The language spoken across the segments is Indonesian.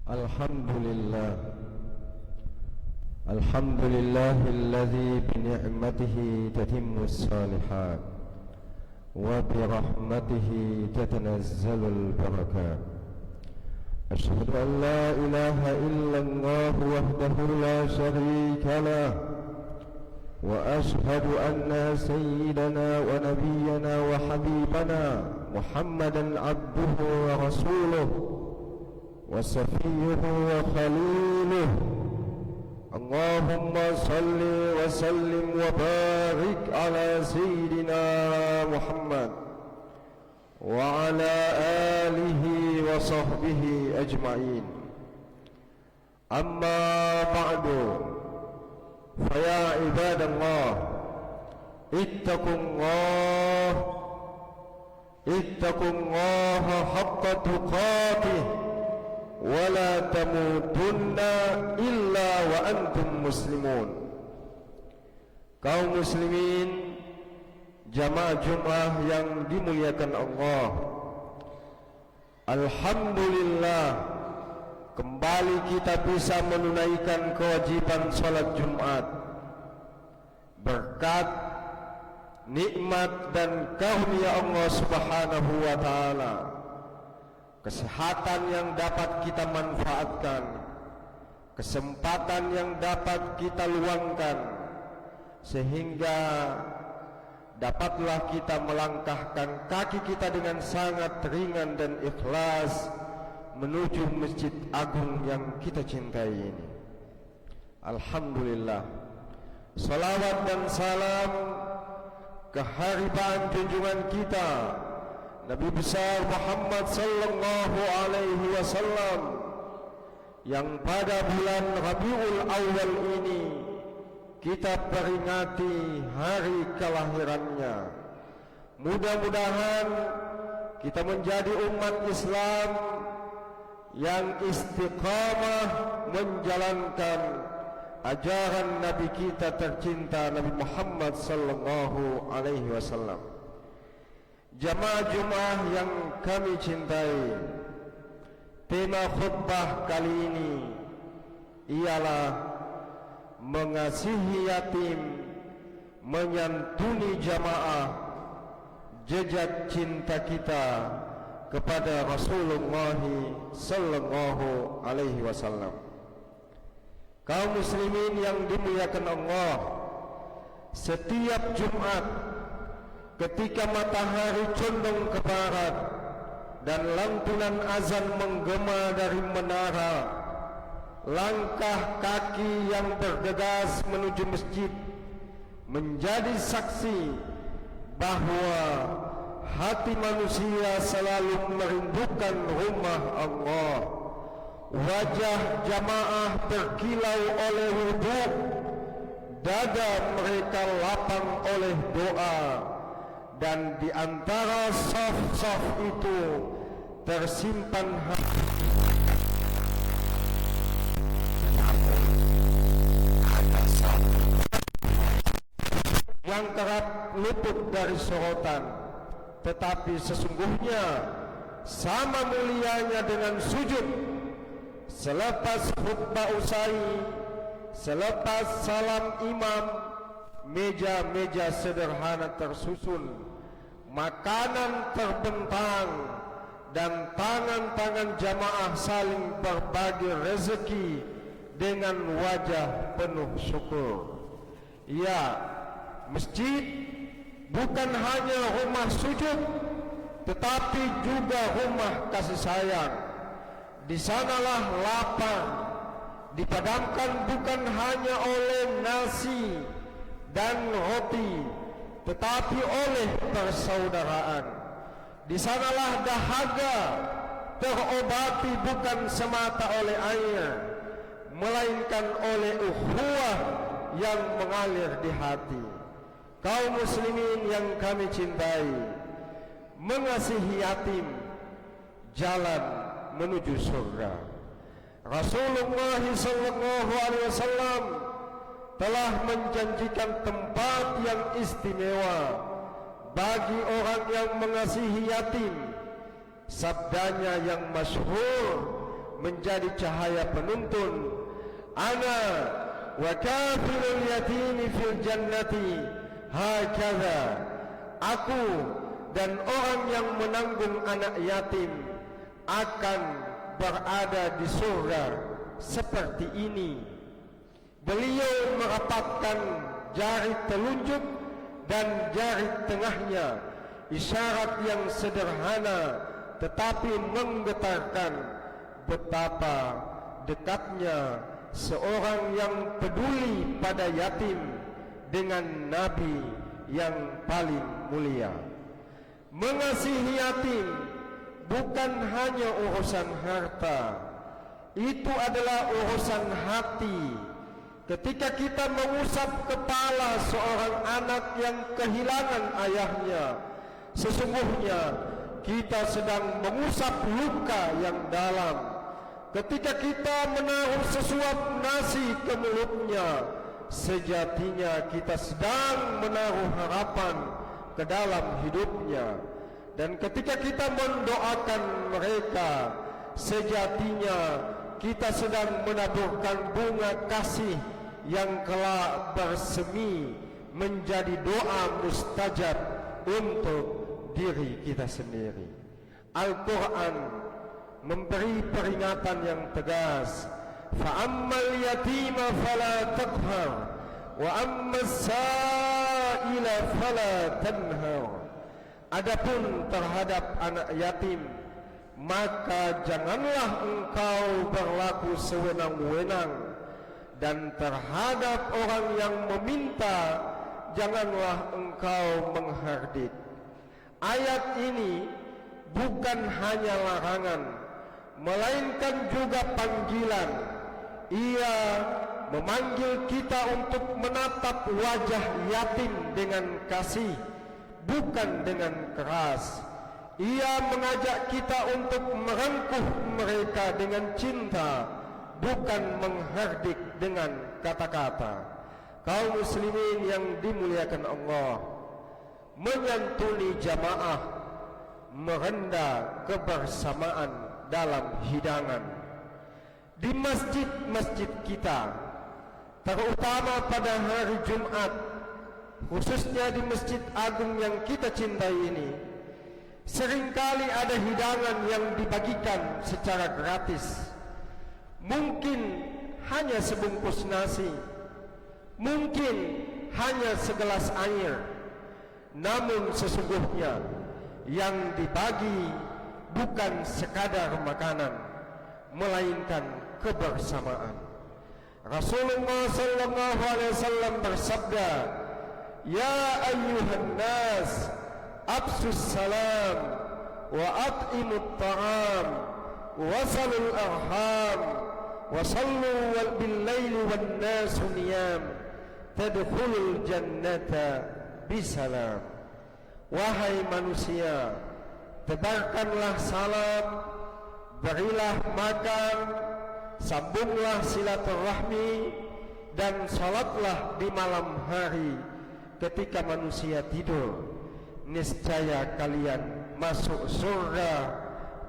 Alhamdulillah Alhamdulillahilladzi bini'matihi tatimmus salihat wa birahmatihi tatanazzalul barakat. Asyhadu an la ilaha illallah wahdahu la syarika lah wa asyhadu anna sayyidana wa nabiyyana wa habibana Muhammadan abduhu wa rasuluh wa safiyuhu wa khaliluh. Allahumma salli wa sallim wa barik ala sayyidina Muhammad wa ala alihi wa sahbihi ajma'in. Amma ba'du, faya ibadallah, ittaqullaha haqqa tuqatih wa la tamutunna illa wa antum muslimun. Kaum muslimin, jamaah Jumat yang dimuliakan Allah, alhamdulillah kembali kita bisa menunaikan kewajiban salat Jumat berkat nikmat dan karunia Allah Subhanahu wa taala. Kesehatan yang dapat kita manfaatkan, kesempatan yang dapat kita luangkan, sehingga dapatlah kita melangkahkan kaki kita dengan sangat ringan dan ikhlas menuju Masjid Agung yang kita cintai ini. Alhamdulillah, salawat dan salam keharibaan junjungan kita Nabi besar Muhammad sallallahu alaihi wasallam yang pada bulan Rabiul Awal ini kita peringati hari kelahirannya. Mudah-mudahan kita menjadi umat Islam yang istiqamah menjalankan ajaran Nabi kita tercinta Nabi Muhammad sallallahu alaihi wasallam. Jamaah Jumat yang kami cintai, tema khutbah kali ini ialah mengasihi yatim, menyantuni jamaah, jejak cinta kita kepada Rasulullah sallallahu alaihi wasallam. Kaum muslimin yang dimuliakan Allah, setiap Jumat ketika matahari condong ke barat dan lantunan azan menggema dari menara, langkah kaki yang bergegas menuju masjid menjadi saksi bahwa hati manusia selalu merindukan rumah Allah. Wajah jamaah berkilau oleh wudu, dada mereka lapang oleh doa, dan di antara saf-saf itu tersimpan yang kerap luput dari sorotan, tetapi sesungguhnya sama mulianya dengan sujud selepas khutbah usai, selepas salam imam. Meja-meja sederhana tersusun, makanan terbentang, dan tangan-tangan jamaah saling berbagi rezeki dengan wajah penuh syukur. Ya, masjid bukan hanya rumah sujud, tetapi juga rumah kasih sayang. Di sanalah lapar dipadamkan bukan hanya oleh nasi dan roti, tetapi oleh persaudaraan. Di sanalah dahaga terobati bukan semata oleh air, melainkan oleh ukhuwah yang mengalir di hati. Kaum muslimin yang kami cintai, mengasihi yatim, jalan menuju surga. Rasulullah sallallahu alaihi wasallam telah menjanjikan tempat yang istimewa bagi orang yang mengasihi yatim. Sabdanya yang masyhur, menjadi cahaya penuntun. Ana wa kafilul yatimi fil jannati hakadha. Aku dan orang yang menanggung anak yatim akan berada di surga seperti ini. Beliau merapatkan jari telunjuk dan jari tengahnya, isyarat yang sederhana tetapi menggetarkan betapa dekatnya seorang yang peduli pada yatim dengan Nabi yang paling mulia. Mengasihi yatim bukan hanya urusan harta, itu adalah urusan hati. Ketika kita mengusap kepala seorang anak yang kehilangan ayahnya, sesungguhnya kita sedang mengusap luka yang dalam. Ketika kita menaruh sesuap nasi ke mulutnya, sejatinya kita sedang menaruh harapan ke dalam hidupnya. Dan ketika kita mendoakan mereka, sejatinya kita sedang menaburkan bunga kasih yang kelak bersemi menjadi doa mustajab untuk diri kita sendiri. Al-Quran memberi peringatan yang tegas. Fa'ammal yatima fala taqhar wa ammas sa'ila fala tanhar. Adapun terhadap anak yatim, maka janganlah engkau berlaku sewenang-wenang, dan terhadap orang yang meminta janganlah engkau menghardik. Ayat ini bukan hanya larangan, melainkan juga panggilan. Ia memanggil kita untuk menatap wajah yatim dengan kasih, bukan dengan keras. Ia mengajak kita untuk merengkuh mereka dengan cinta, bukan menghardik dengan kata-kata. Kaum muslimin yang dimuliakan Allah, menyantuni jamaah, merendah kebersamaan dalam hidangan di masjid-masjid kita, terutama pada hari Jumat, khususnya di Masjid Agung yang kita cintai ini. Seringkali ada hidangan yang dibagikan secara gratis. Mungkin hanya sebungkus nasi, mungkin hanya segelas air. Namun sesungguhnya yang dibagi bukan sekadar makanan, melainkan kebersamaan. Rasulullah sallallahu alaihi wasallam bersabda, "Ya ayyuhan nas, absus salam wa at'imut ta'am wa salul arham wa sallu bil laili wan nasu niyam tadkhulul jannata bisalam." Wahai manusia, tebarkanlah salam, berilah makan, sambunglah silaturahmi, dan salatlah di malam hari ketika manusia tidur. Niscaya kalian masuk surga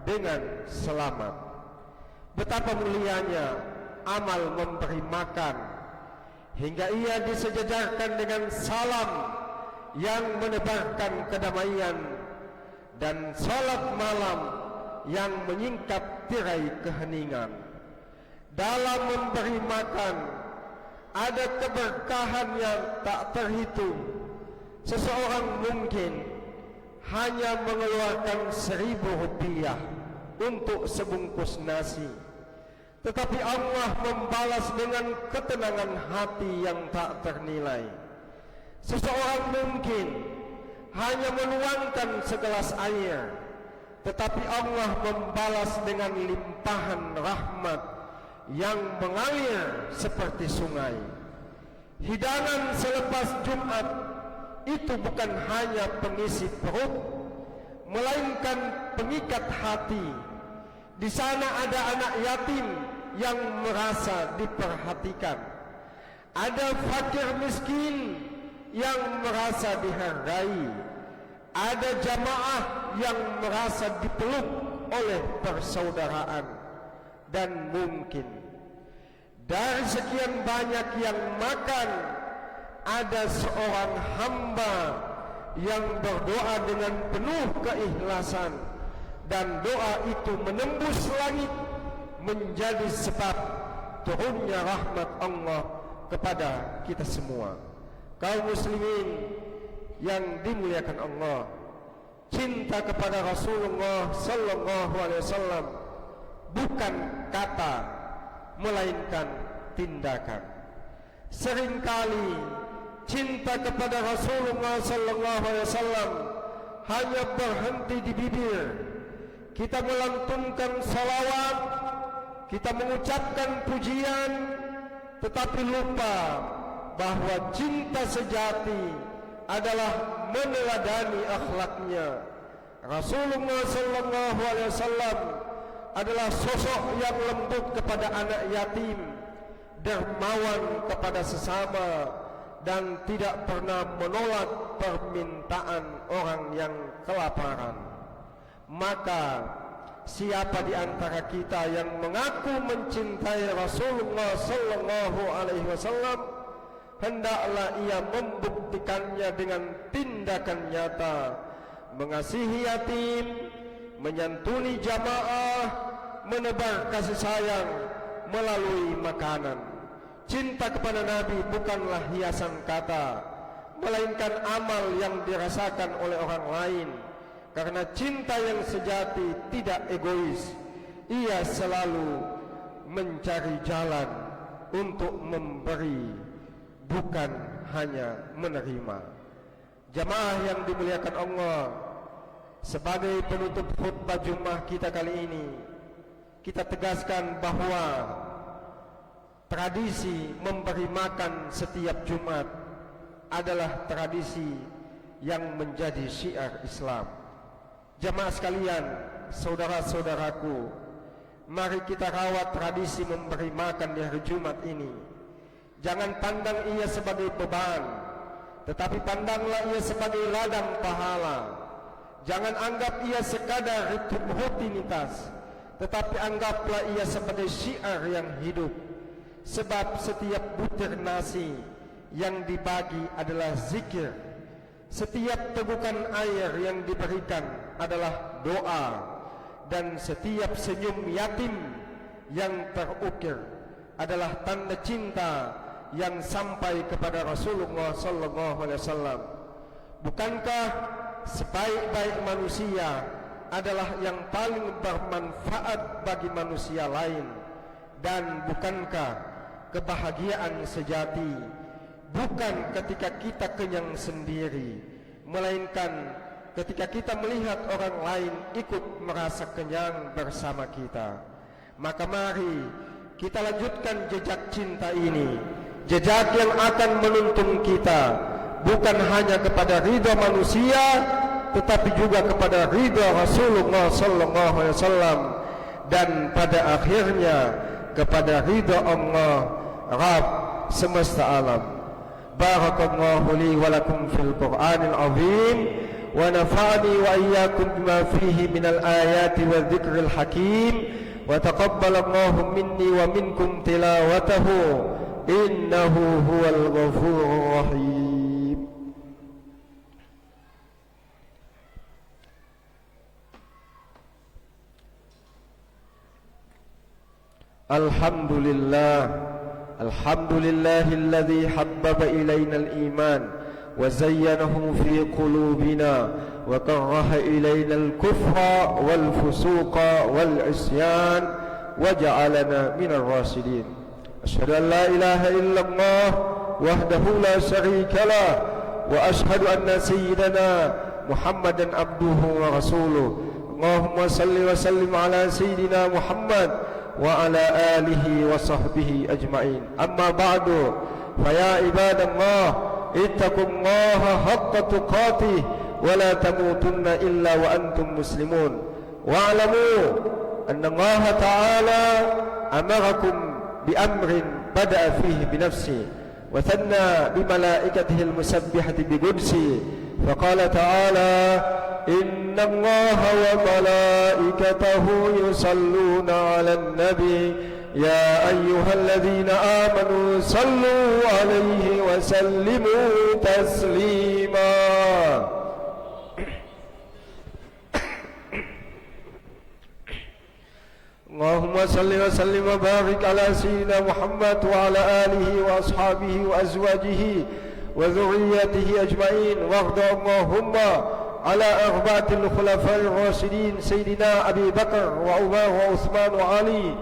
dengan selamat. Betapa mulianya amal memberi makan, hingga ia disejajarkan dengan salam yang menebarkan kedamaian, dan salat malam yang menyingkap tirai keheningan. Dalam memberi makan ada keberkahan yang tak terhitung. Seseorang mungkin hanya mengeluarkan 1.000 rupiah untuk sebungkus nasi, tetapi Allah membalas dengan ketenangan hati yang tak ternilai. Seseorang mungkin hanya menuangkan segelas air, tetapi Allah membalas dengan limpahan rahmat yang mengalir seperti sungai. Hidangan selepas Jumat itu bukan hanya pengisi perut, melainkan pengikat hati. Di sana ada anak yatim yang merasa diperhatikan, ada fakir miskin yang merasa dihargai, ada jamaah yang merasa dipeluk oleh persaudaraan, dan mungkin. Dari sekian banyak yang makan, ada seorang hamba yang berdoa dengan penuh keikhlasan, dan doa itu menembus langit, menjadi sebab turunnya rahmat Allah kepada kita semua. Kaum muslimin yang dimuliakan Allah, cinta kepada Rasulullah sallallahu alaihi wasallam bukan kata melainkan tindakan. Seringkali cinta kepada Rasulullah sallallahu alaihi wasallam hanya berhenti di bibir. Kita melantunkan salawat, kita mengucapkan pujian, tetapi lupa bahwa cinta sejati adalah meneladani akhlaknya. Rasulullah sallallahu alaihi wasallam adalah sosok yang lembut kepada anak yatim, dermawan kepada sesama, dan tidak pernah menolak permintaan orang yang kelaparan. Maka siapa di antara kita yang mengaku mencintai Rasulullah sallallahu alaihi wasallam, hendaklah ia membuktikannya dengan tindakan nyata, mengasihi yatim, menyantuni jamaah, menebar kasih sayang melalui makanan. Cinta kepada Nabi bukanlah hiasan kata, melainkan amal yang dirasakan oleh orang lain. Karena cinta yang sejati tidak egois, ia selalu mencari jalan untuk memberi, bukan hanya menerima. Jamaah yang dimuliakan Allah, sebagai penutup khutbah Jumat kita kali ini, kita tegaskan bahwa tradisi memberi makan setiap Jumat adalah tradisi yang menjadi syiar Islam. Jamaah sekalian, saudara-saudaraku, mari kita rawat tradisi memberi makan di hari Jumat ini. Jangan pandang ia sebagai beban, tetapi pandanglah ia sebagai ladang pahala. Jangan anggap ia sekadar rutinitas, tetapi anggaplah ia sebagai syiar yang hidup. Sebab setiap butir nasi yang dibagi adalah zikir. Setiap tegukan air yang diberikan adalah doa, dan setiap senyum yatim yang terukir adalah tanda cinta yang sampai kepada Rasulullah sallallahu alaihi wasallam. Bukankah sebaik-baik manusia adalah yang paling bermanfaat bagi manusia lain? Dan bukankah kebahagiaan sejati bukan ketika kita kenyang sendiri, melainkan ketika kita melihat orang lain ikut merasa kenyang bersama kita? Maka mari kita lanjutkan jejak cinta ini, jejak yang akan menuntun kita bukan hanya kepada ridha manusia, tetapi juga kepada ridha Rasulullah sallallahu alaihi wasallam, dan pada akhirnya kepada ridha Allah Rabb semesta alam. Barakallahu li wa lakum fil Qur'anil azim, wa nafa'ani wa iyyakum bima fihi minal ayati wa dzikril hakim, wa taqabbalallahu minni wa minkum tilawatahu innahu huwal ghafurur rahim. Alhamdulillah, alhamdulillahilladzi habbaba ilainal iman wa zayyanahu fi qulubina wa karaha ilainal kufra wal fusuqa wal isyan wa ja'alana minar rasyidin. Asyhadu an la ilaha illallah wahdahu la syarika lah, wa asyhadu anna sayyidana Muhammadan abduhu wa rasuluh. Allahumma salli wa sallim ala sayyidina Muhammad wa ala alihi wa sahbihi ajma'in. Amma ba'du, fa ya ibadallah, ittaqullaha haqqa tuqatih wa la tamutunna illa wa antum muslimun. Wa'lamu anna Allah ta'ala amarakum bi amrin bada'a fihi bi nafsi wa thanna bi malaikatihi al-musabbihati bi qudsi, فقال تعالى: إن الله وملائكته يصلون على النبي يا أيها الذين آمنوا صلوا عليه وسلموا تسليما. اللهم صل وسلم وبارك على سيدنا محمد وعلى آله وأصحابه وأزواجه وذريته أجمعين، وارض اللهم على أربعة الخلفاء الراشدين سيدنا أبي بكر وعمر وعثمان وعلي،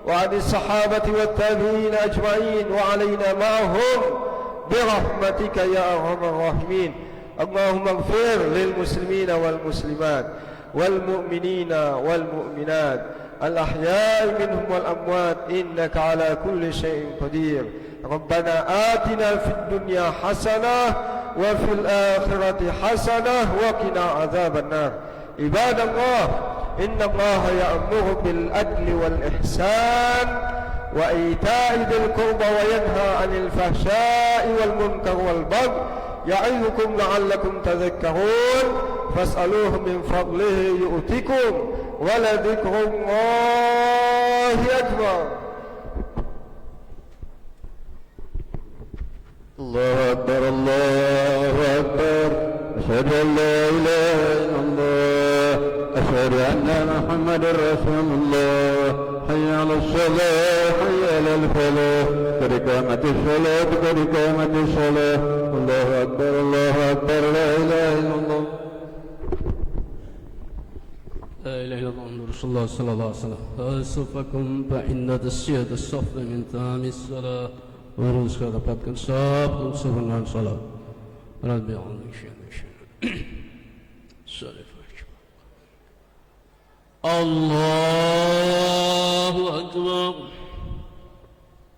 وعن الصحابة والتابعين أجمعين وعلينا معهم برحمتك يا أرحم الراحمين. اللهم اغفر للمسلمين والمسلمات والمؤمنين والمؤمنات الأحياء منهم والأموات إنك على كل شيء قدير. ربنا آتنا في الدنيا حسنة وفي الآخرة حسنة وقنا عذاب النار. عباد الله، إن الله يأمر بالعدل والإحسان وإيتاء ذي القربى وينهى عن الفحشاء والمنكر والبغي يعظكم لعلكم تذكرون. فاسألوه من فضله يؤتكم ولذكر الله أكبر. الله أكبر الله أكبر. أشهد أن لا إله إلا الله، أشهد أن محمد رسول الله. حي على الصلاة حي على الفلاح، قد قامت الصلاة قد قامت الصلاة. الله أكبر الله أكبر. لا إله إلا الله. لا إله إلا الله محمد رسول الله صلى الله عليه وسلم. صفكم فإن تسير الصف من تمام الصلاة ورزق dapatkan saf sempurna salat. Rabbi Allahu Akbar.